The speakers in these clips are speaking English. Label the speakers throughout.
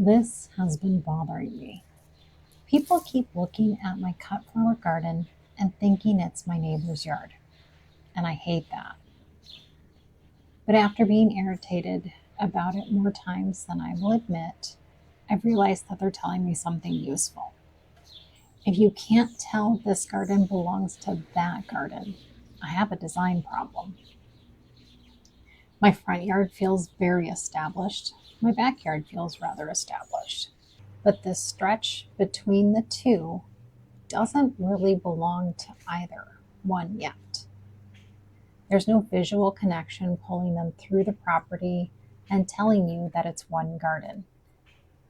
Speaker 1: This has been bothering me. People keep looking at my cut flower garden and thinking it's my neighbor's yard, and I hate that. But after being irritated about it more times than I will admit, I've realized that they're telling me something useful. If you can't tell this garden belongs to that garden, I have a design problem. My front yard feels very established. My backyard feels rather established. But this stretch between the two doesn't really belong to either one yet. There's no visual connection pulling them through the property and telling you that it's one garden.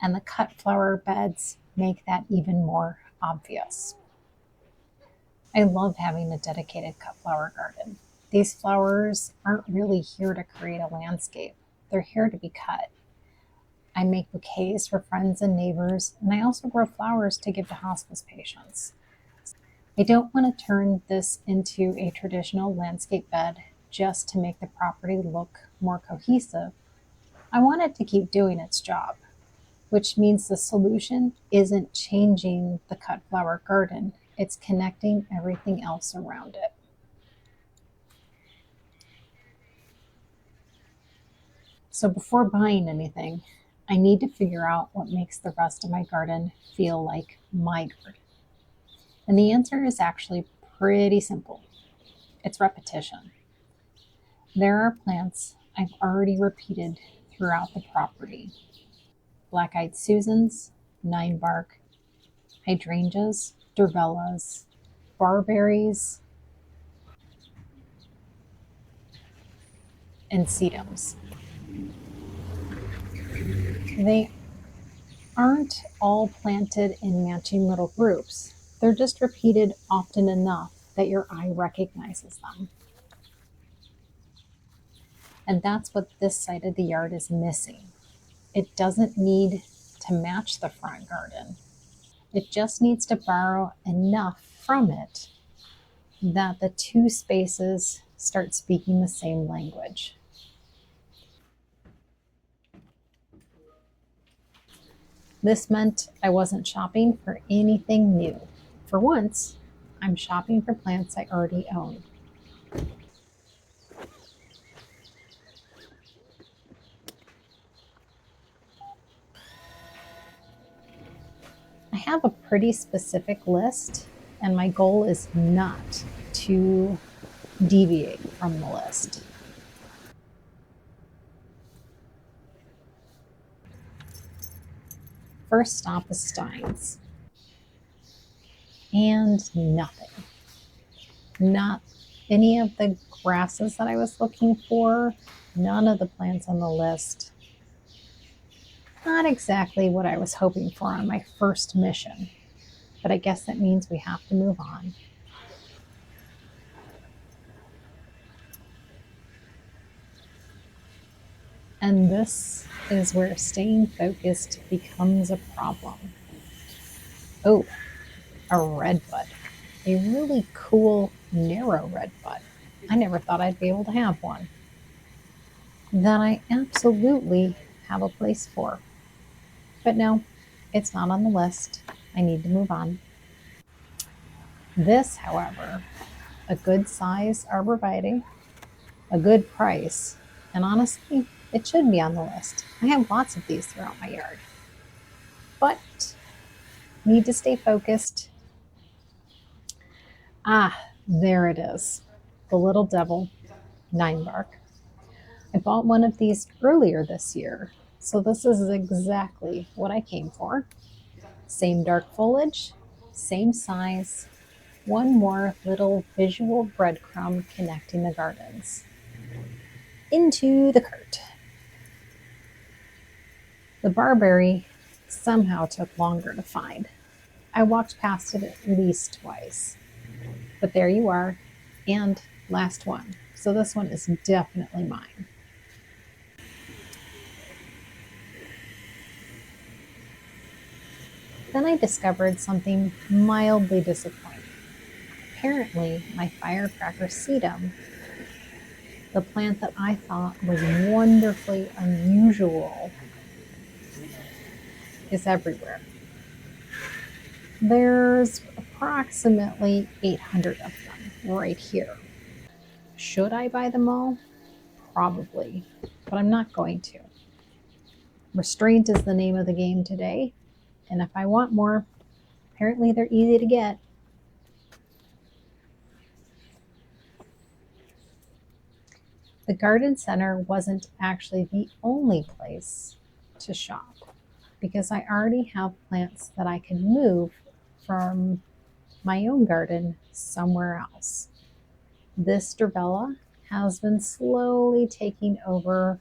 Speaker 1: And the cut flower beds make that even more obvious. I love having a dedicated cut flower garden. These flowers aren't really here to create a landscape, they're here to be cut. I make bouquets for friends and neighbors, and I also grow flowers to give to hospice patients. I don't want to turn this into a traditional landscape bed just to make the property look more cohesive. I want it to keep doing its job, which means the solution isn't changing the cut flower garden, it's connecting everything else around it. So before buying anything, I need to figure out what makes the rest of my garden feel like my garden. And the answer is actually pretty simple. It's repetition. There are plants I've already repeated throughout the property. Black-eyed Susans, ninebark, hydrangeas, durvellas, barberries, and sedums. They aren't all planted in matching little groups. They're just repeated often enough that your eye recognizes them. And that's what this side of the yard is missing. It doesn't need to match the front garden. It just needs to borrow enough from it that the two spaces start speaking the same language. This meant I wasn't shopping for anything new. For once, I'm shopping for plants I already own. I have a pretty specific list, and my goal is not to deviate from the list. First stop is Stein's. And nothing. Not any of the grasses that I was looking for, none of the plants on the list. Not exactly what I was hoping for on my first mission, but I guess that means we have to move on. And this is where staying focused becomes a problem. Oh, a redbud. A really cool, narrow redbud. I never thought I'd be able to have one. That I absolutely have a place for. But no, it's not on the list. I need to move on. This, however, a good size arborvitae, a good price, and honestly, it should be on the list. I have lots of these throughout my yard. But need to stay focused. Ah, there it is. The little devil, ninebark. I bought one of these earlier this year, so this is exactly what I came for. Same dark foliage, same size, one more little visual breadcrumb connecting the gardens. Into the cart. The barberry somehow took longer to find. I walked past it at least twice. But there you are, and last one. So this one is definitely mine. Then I discovered something mildly disappointing. Apparently, my firecracker sedum, the plant that I thought was wonderfully unusual, is everywhere. There's approximately 800 of them right here. Should I buy them all? Probably, but I'm not going to. Restraint is the name of the game today, and if I want more, apparently they're easy to get. The garden center wasn't actually the only place to shop because I already have plants that I can move from my own garden somewhere else. This Durvella has been slowly taking over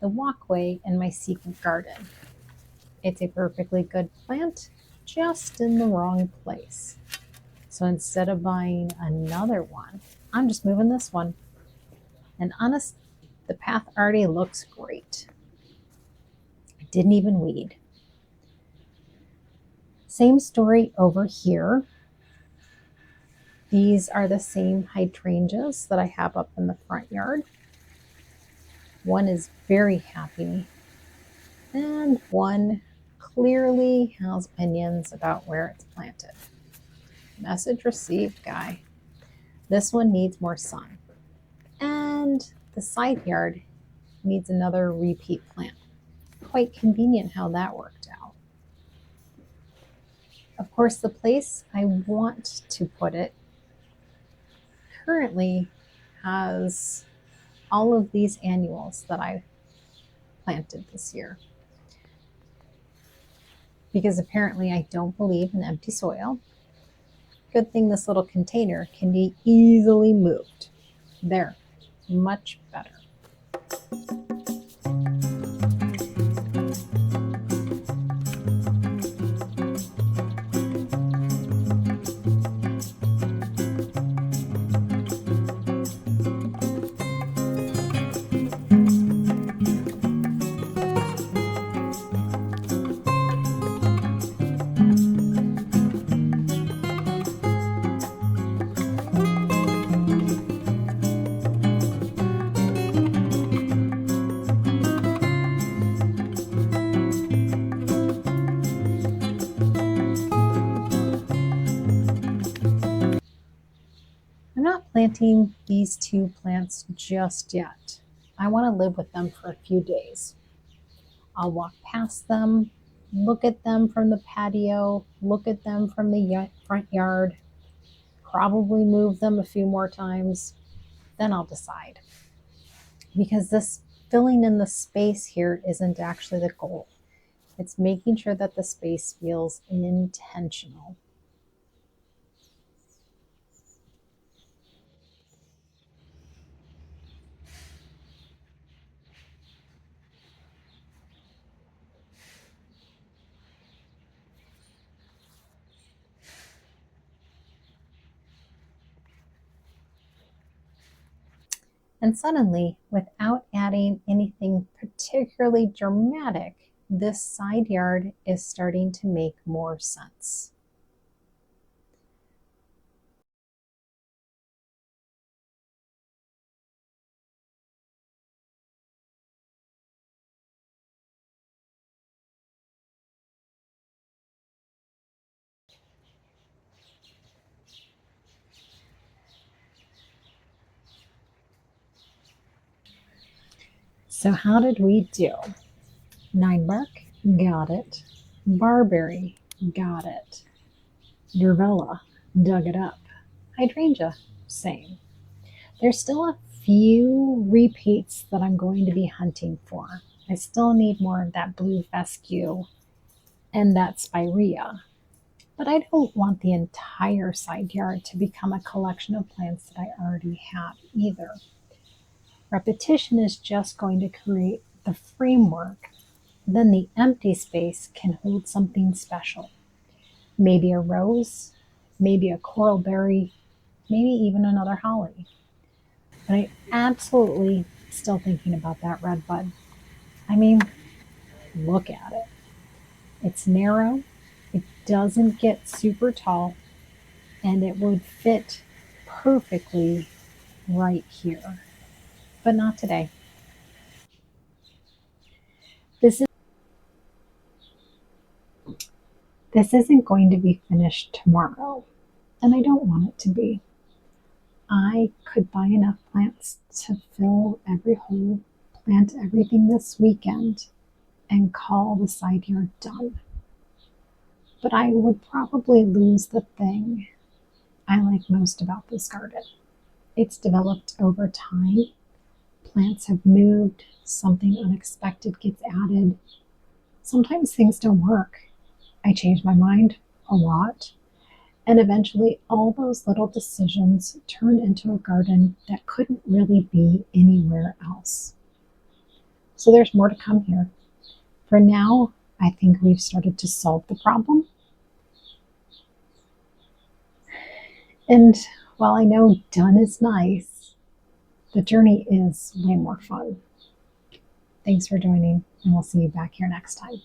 Speaker 1: the walkway in my secret garden. It's a perfectly good plant, just in the wrong place. So instead of buying another one, I'm just moving this one. And honest, the path already looks great. I didn't even weed. Same story over here. These are the same hydrangeas that I have up in the front yard. One is very happy, and one clearly has opinions about where it's planted. Message received, guy. This one needs more sun. And the side yard needs another repeat plant. Quite convenient how that worked out. Of course, the place I want to put it currently has all of these annuals that I planted this year. Because apparently I don't believe in empty soil. Good thing this little container can be easily moved. There, much better. I'm not planting these two plants just yet. I want to live with them for a few days. I'll walk past them, look at them from the patio, look at them from the front yard, probably move them a few more times, then I'll decide. Because this filling in the space here isn't actually the goal. It's making sure that the space feels intentional. And suddenly, without adding anything particularly dramatic, this side yard is starting to make more sense. So how did we do? Ninebark, got it. Barberry, got it. Durvella, dug it up. Hydrangea, same. There's still a few repeats that I'm going to be hunting for. I still need more of that blue fescue and that spirea. But I don't want the entire side yard to become a collection of plants that I already have either. Repetition is just going to create the framework. Then the empty space can hold something special. Maybe a rose, maybe a coral berry, maybe even another holly. But I absolutely still thinking about that red bud. I mean, look at it. It's narrow, it doesn't get super tall, and it would fit perfectly right here. But not today. This This isn't going to be finished tomorrow, and I don't want it to be. I could buy enough plants to fill every hole, plant everything this weekend, and call the side yard done. But I would probably lose the thing I like most about this garden. It's developed over time. Plants have moved, something unexpected gets added. Sometimes things don't work. I change my mind a lot. And eventually, all those little decisions turn into a garden that couldn't really be anywhere else. So there's more to come here. For now, I think we've started to solve the problem. And while I know done is nice, the journey is way more fun. Thanks for joining, and we'll see you back here next time.